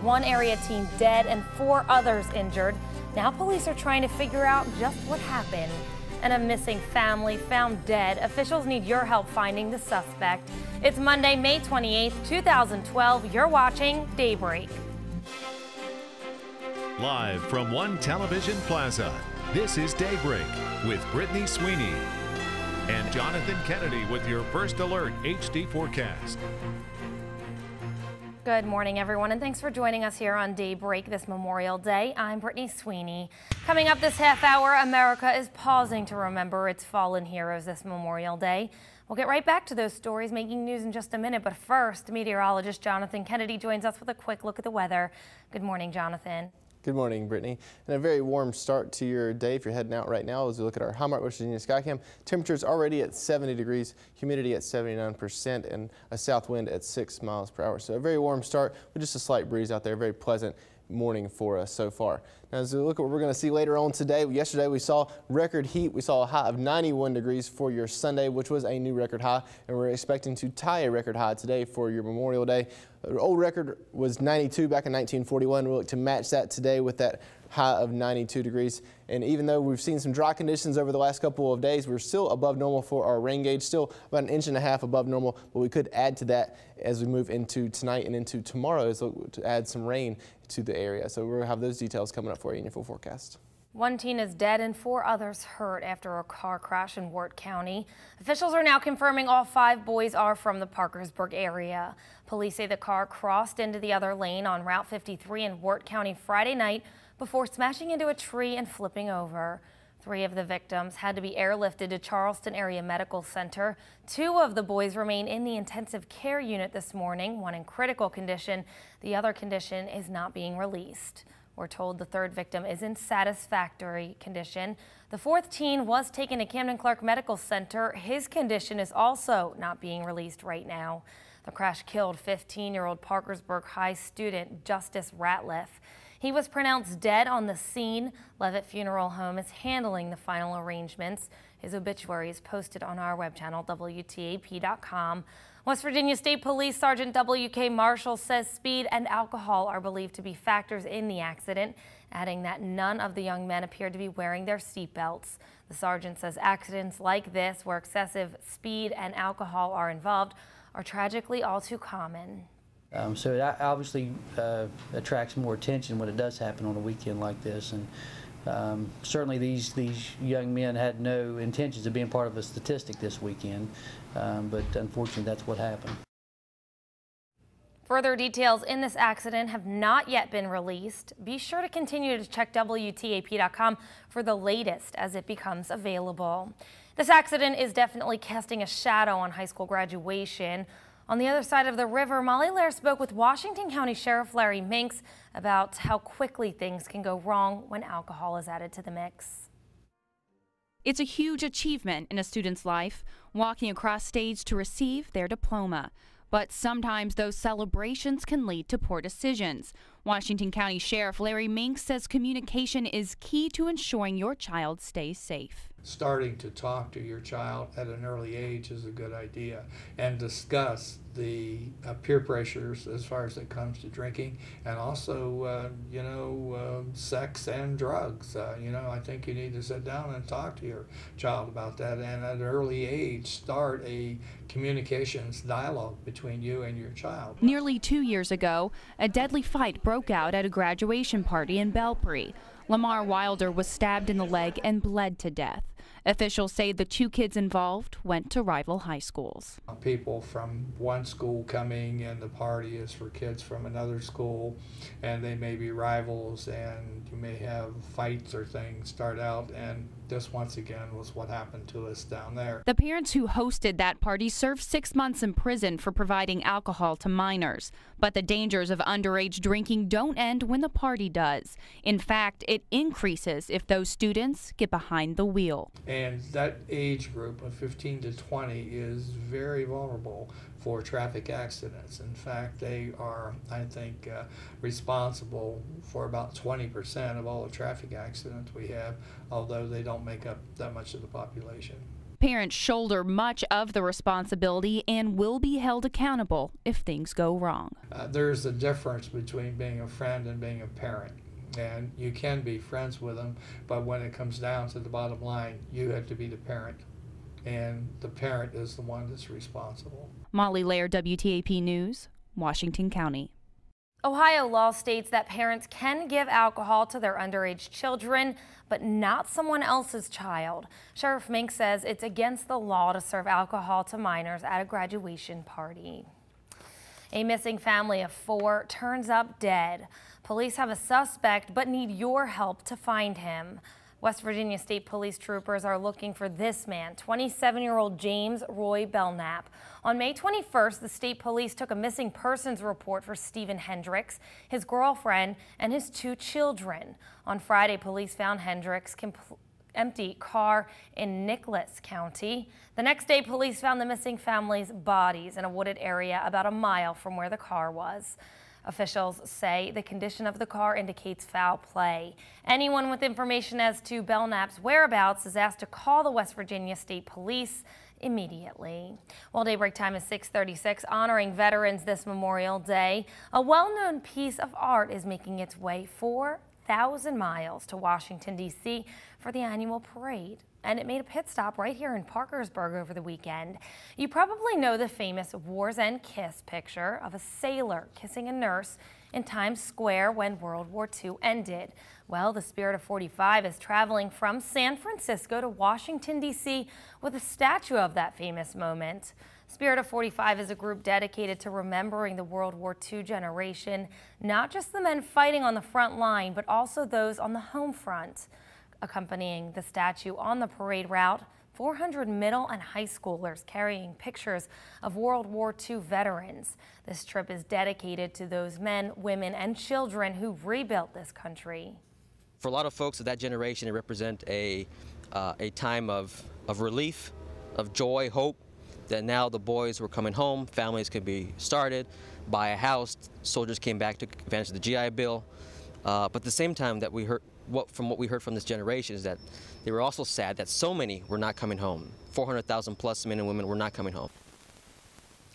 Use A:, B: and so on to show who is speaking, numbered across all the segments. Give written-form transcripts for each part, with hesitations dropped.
A: One area teen dead and 4 others injured. Now police are trying to figure out just what happened. And a missing family found dead. Officials need your help finding the suspect. It's Monday, May 28th, 2012. You're watching Daybreak.
B: Live from One Television Plaza, this is Daybreak with Brittany Sweeney and Jonathan Kennedy with your First Alert HD forecast.
A: Good morning, everyone, and thanks for joining us here on Daybreak this Memorial Day. I'm Brittany Sweeney. Coming up this half hour, America is pausing to remember its fallen heroes this Memorial Day. We'll get right back to those stories making news in just a minute, but first, meteorologist Jonathan Kennedy joins us with a quick look at the weather. Good morning, Jonathan.
C: Good morning, Brittany. And a very warm start to your day if you're heading out right now as we look at our High Mark West Virginia Skycam. Temperatures already at 70 degrees, humidity at 79%, and a south wind at 6 miles per hour. So a very warm start with just a slight breeze out there. Very pleasant morning for us so far. Now, as we look at what we're going to see later on today, yesterday we saw record heat. We saw a high of 91 degrees for your Sunday, which was a new record high, and we're expecting to tie a record high today for your Memorial Day. The old record was 92 back in 1941. We'll look to match that today with that high of 92 degrees. And even though we've seen some dry conditions over the last couple of days, we're still above normal for our rain gauge, still about 1.5 inches above normal, but we could add to that as we move into tonight and into tomorrow to add some rain to the area. So we'll have those details coming up for you in your full forecast.
A: One teen is dead and 4 others hurt after a car crash in Wirt County. Officials are now confirming all 5 boys are from the Parkersburg area. Police say the car crossed into the other lane on Route 53 in Wirt County Friday night before smashing into a tree and flipping over. 3 of the victims had to be airlifted to Charleston Area Medical Center. 2 of the boys remain in the intensive care unit this morning, one in critical condition. The other condition is not being released. We're told the 3rd victim is in satisfactory condition. The 4th teen was taken to Camden Clark Medical Center. His condition is also not being released right now. The crash killed 15-year-old Parkersburg High student Justice Ratliff. He was pronounced dead on the scene. Levitt Funeral Home is handling the final arrangements. His obituary is posted on our web channel, WTAP.com. West Virginia State Police Sergeant W.K. Marshall says speed and alcohol are believed to be factors in the accident, adding that none of the young men appeared to be wearing their seatbelts. The sergeant says accidents like this, where excessive speed and alcohol are involved, are tragically all too common.
D: So it obviously attracts more attention when it does happen on a weekend like this, and certainly these young men had no intentions of being part of a statistic this weekend, but unfortunately that's what happened.
A: Further details in this accident have not yet been released. Be sure to continue to check WTAP.com for the latest as it becomes available. This accident is definitely casting a shadow on high school graduation. On the other side of the river, Molly Lair spoke with Washington County Sheriff Larry Minks about how quickly things can go wrong when alcohol is added to the mix.
E: It's a huge achievement in a student's life, walking across stage to receive their diploma. But sometimes those celebrations can lead to poor decisions. Washington County Sheriff Larry Minks says communication is key to ensuring your child stays safe.
F: Starting to talk to your child at an early age is a good idea, and discuss the peer pressures as far as it comes to drinking, and also sex and drugs. I think you need to sit down and talk to your child about that, and at an early age start a communications dialogue between you and your child.
E: Nearly 2 years ago, a deadly fight broke out at a graduation party in Belpre. Lamar Wilder was stabbed in the leg and bled to death. Officials say the 2 kids involved went to rival high schools.
F: People from one school coming, and the party is for kids from another school, and they may be rivals, and you may have fights or things start out, and this once again was what happened to us down there.
E: The parents who hosted that party served 6 months in prison for providing alcohol to minors. But the dangers of underage drinking don't end when the party does. In fact, it increases if those students get behind the wheel.
F: And that age group of 15 to 20 is very vulnerable for traffic accidents. In fact, they are, I think, responsible for about 20% of all the traffic accidents we have, although they don't make up that much of the population.
E: Parents shoulder much of the responsibility and will be held accountable if things go wrong.
F: There's a difference between being a friend and being a parent. And you can be friends with them, but when it comes down to the bottom line, you have to be the parent. And the parent is the one that's responsible.
E: Molly Lair, WTAP News, Washington County.
A: Ohio law states that parents can give alcohol to their underage children, but not someone else's child. Sheriff Mink says it's against the law to serve alcohol to minors at a graduation party. A missing family of 4 turns up dead. Police have a suspect but need your help to find him. West Virginia State Police troopers are looking for this man, 27-year-old James Roy Belknap. On May 21st, the state police took a missing persons report for Stephen Hendricks, his girlfriend, and his 2 children. On Friday, police found Hendricks' empty car in Nicholas County. The next day, police found the missing family's bodies in a wooded area about a mile from where the car was. Officials say the condition of the car indicates foul play. Anyone with information as to Belknap's whereabouts is asked to call the West Virginia State Police immediately. Well, daybreak time is 6:36, honoring veterans this Memorial Day. A well-known piece of art is making its way 4,000 miles to Washington, D.C. for the annual parade. And it made a pit stop right here in Parkersburg over the weekend. You probably know the famous War's End kiss picture of a sailor kissing a nurse in Times Square when World War II ended. Well, the Spirit of 45 is traveling from San Francisco to Washington, D.C. with a statue of that famous moment. Spirit of 45 is a group dedicated to remembering the World War II generation, not just the men fighting on the front line, but also those on the home front. Accompanying the statue on the parade route, 400 middle and high schoolers carrying pictures of World War II veterans. This trip is dedicated to those men, women, and children who rebuilt this country.
G: For a lot of folks of that generation, it represents a time of relief, of joy, hope, that now the boys were coming home, families could be started, buy a house, soldiers came back, took advantage of the GI Bill. But at the same time, that we heard, from what we heard from this generation, is that they were also sad that so many were not coming home. 400,000 plus men and women were not coming home.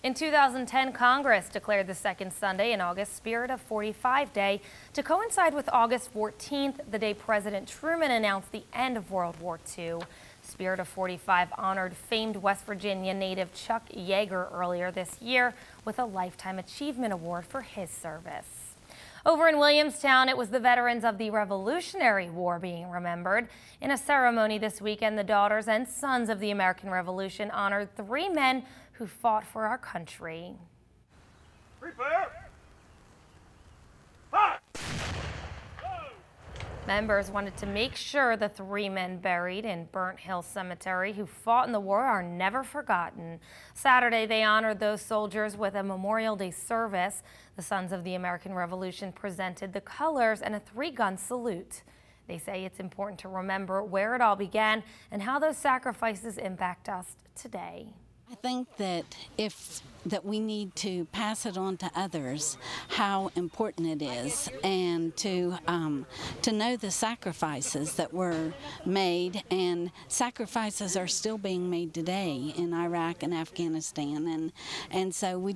A: In 2010, Congress declared the second Sunday in August Spirit of 45 Day to coincide with August 14th, the day President Truman announced the end of World War II. Spirit of 45 honored famed West Virginia native Chuck Yeager earlier this year with a Lifetime Achievement Award for his service. Over in Williamstown, it was the veterans of the Revolutionary War being remembered. In a ceremony this weekend, the daughters and sons of the American Revolution honored 3 men who fought for our country.
H: Prepare. Hot.
A: Members wanted to make sure the 3 men buried in Burnt Hill Cemetery who fought in the war are never forgotten. Saturday, they honored those soldiers with a Memorial Day service. The Sons of the American Revolution presented the colors and a 3-gun salute. They say it's important to remember where it all began and how those sacrifices impact us today.
I: I think that we need to pass it on to others how important it is, and to know the sacrifices that were made, and sacrifices are still being made today in Iraq and Afghanistan, and so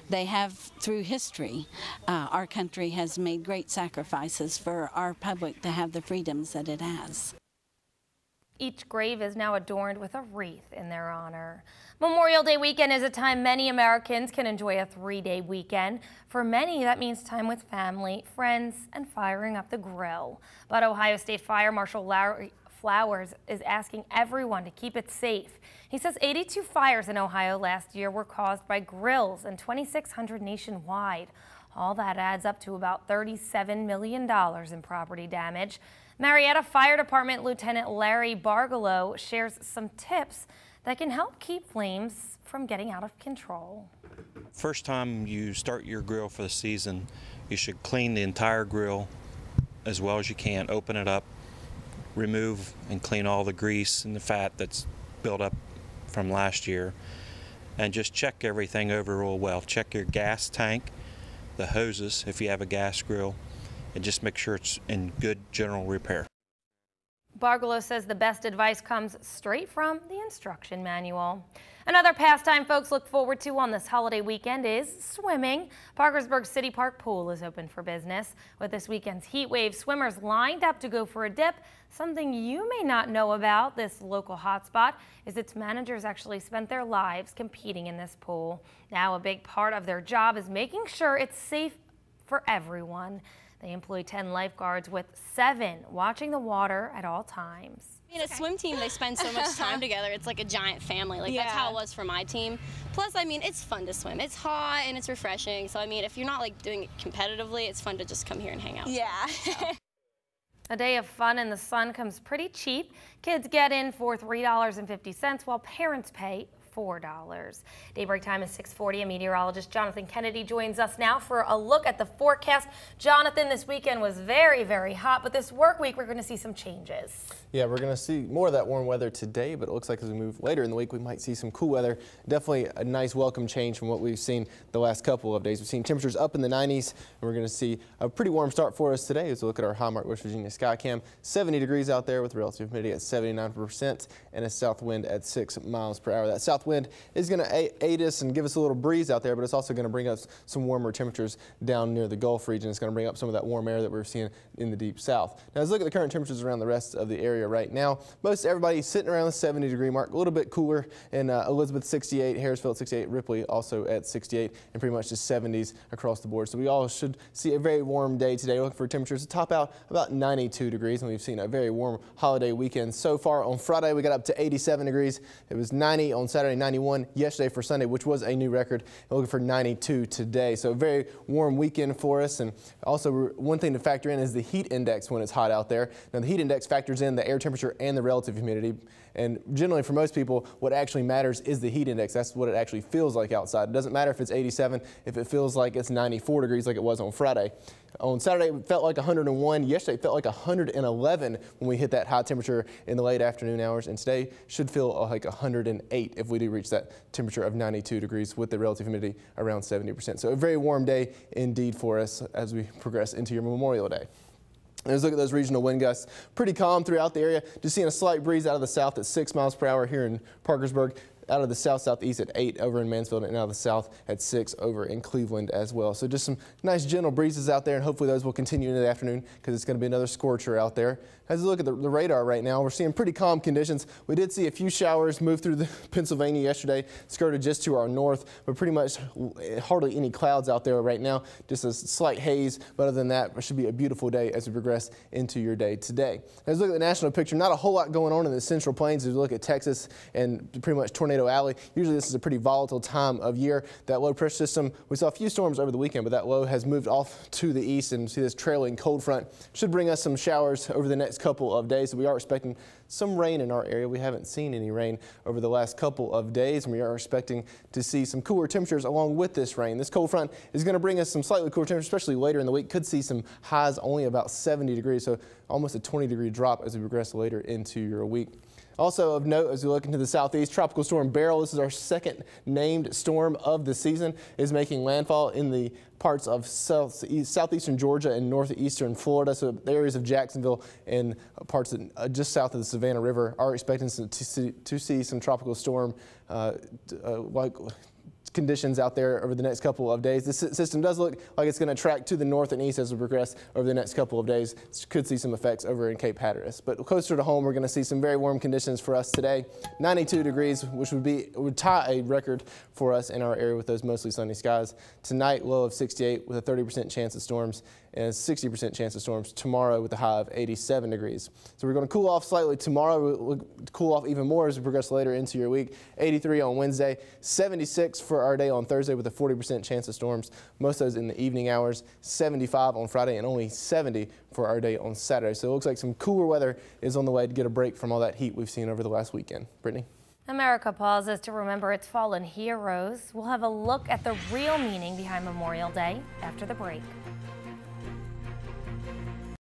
I: they have through history. Our country has made great sacrifices for our public to have the freedoms that it has.
A: Each grave is now adorned with a wreath in their honor. Memorial Day weekend is a time many Americans can enjoy a 3-day weekend. For many, that means time with family, friends, and firing up the grill. But Ohio State Fire Marshal Larry Flowers is asking everyone to keep it safe. He says 82 fires in Ohio last year were caused by grills and 2,600 nationwide. All that adds up to about $37 million in property damage. Marietta Fire Department Lieutenant Larry Bargalow shares some tips that can help keep flames from getting out of control.
J: First time you start your grill for the season, you should clean the entire grill as well as you can. Open it up, remove and clean all the grease and the fat that's built up from last year, and just check everything over real well. Check your gas tank, the hoses if you have a gas grill, and just make sure it's in good general repair.
A: Bargalo says the best advice comes straight from the instruction manual. Another pastime folks look forward to on this holiday weekend is swimming. Parkersburg City Park Pool is open for business. With this weekend's heat wave, swimmers lined up to go for a dip. Something you may not know about this local hotspot is its managers actually spent their lives competing in this pool. Now a big part of their job is making sure it's safe for everyone. They employ 10 lifeguards with 7 watching the water at all times.
K: In a swim team, they spend so much time together. It's like a giant family. That's how it was for my team. Plus, I mean, it's fun to swim. It's hot and it's refreshing. So, I mean, if you're not like doing it competitively, it's fun to just come here and hang out.
L: Yeah.
A: A day of fun in the sun comes pretty cheap. Kids get in for $3.50 while parents pay $4. Daybreak time is 6:40. A meteorologist Jonathan Kennedy joins us now for a look at the forecast. Jonathan, this weekend was very, very hot, but this work week we're going to see some changes.
C: Yeah, we're going to see more of that warm weather today, but it looks like as we move later in the week, we might see some cool weather. Definitely a nice welcome change from what we've seen the last couple of days. We've seen temperatures up in the 90s, and we're going to see a pretty warm start for us today as we look at our high mark West Virginia sky cam. 70 degrees out there with relative humidity at 79% and a south wind at 6 miles per hour. That south wind is going to aid us and give us a little breeze out there, but it's also going to bring us some warmer temperatures down near the Gulf region. It's going to bring up some of that warm air that we're seeing in the deep south. Now, let's look at the current temperatures around the rest of the area right now. Most everybody sitting around the 70-degree mark, a little bit cooler in Elizabeth 68, Harrisville 68, Ripley also at 68, and pretty much just 70s across the board. So we all should see a very warm day today. Looking for temperatures to top out about 92 degrees, and we've seen a very warm holiday weekend so far. On Friday, we got up to 87 degrees. It was 90 on Saturday, 91 yesterday for Sunday, which was a new record. And looking for 92 today. So a very warm weekend for us. And also one thing to factor in is the heat index when it's hot out there. Now the heat index factors in the air temperature and the relative humidity. And generally for most people, what actually matters is the heat index. That's what it actually feels like outside. It doesn't matter if it's 87, if it feels like it's 94 degrees like it was on Friday. On Saturday, it felt like 101. Yesterday, it felt like 111 when we hit that high temperature in the late afternoon hours. And today should feel like 108 if we do reach that temperature of 92 degrees with the relative humidity around 70%. So a very warm day indeed for us as we progress into your Memorial Day. Let's look at those regional wind gusts. Pretty calm throughout the area. Just seeing a slight breeze out of the south at 6 miles per hour here in Parkersburg. Out of the south-southeast at 8 over in Mansfield, and out of the south at 6 over in Cleveland as well. So just some nice gentle breezes out there, and hopefully those will continue into the afternoon because it's going to be another scorcher out there. As we look at the radar right now, we're seeing pretty calm conditions. We did see a few showers move through Pennsylvania yesterday, skirted just to our north, but pretty much hardly any clouds out there right now, just a slight haze. But other than that, it should be a beautiful day as we progress into your day today. As we look at the national picture, not a whole lot going on in the Central Plains as we look at Texas and pretty much Tornado Alley. Usually this is a pretty volatile time of year. That low pressure system, we saw a few storms over the weekend, but that low has moved off to the east, and see this trailing cold front should bring us some showers over the next couple of days. So we are expecting some rain in our area. We haven't seen any rain over the last couple of days, and we are expecting to see some cooler temperatures along with this rain. This cold front is going to bring us some slightly cooler temperatures, especially later in the week. Could see some highs only about 70 degrees, so almost a 20-degree drop as we progress later into your week. Also of note, as we look into the southeast, Tropical Storm Beryl, this is our second named storm of the season, is making landfall in the parts of southeastern Georgia and northeastern Florida. So the areas of Jacksonville and parts of, just south of the Savannah River are expecting to see some tropical storm conditions out there over the next couple of days. This system does look like it's going to track to the north and east as we progress over the next couple of days. Could see some effects over in Cape Hatteras. But closer to home, we're going to see some very warm conditions for us today. 92 degrees, which would tie a record for us in our area with those mostly sunny skies. Tonight, low of 68 with a 30% chance of storms and a 60% chance of storms tomorrow with a high of 87 degrees. So we're going to cool off slightly tomorrow. We'll cool off even more as we progress later into your week. 83 on Wednesday, 76 for our day on Thursday with a 40% chance of storms. Most of those in the evening hours, 75 on Friday and only 70 for our day on Saturday. So it looks like some cooler weather is on the way to get a break from all that heat we've seen over the last weekend. Brittany?
A: America pauses to remember its fallen heroes. We'll have a look at the real meaning behind Memorial Day after the break.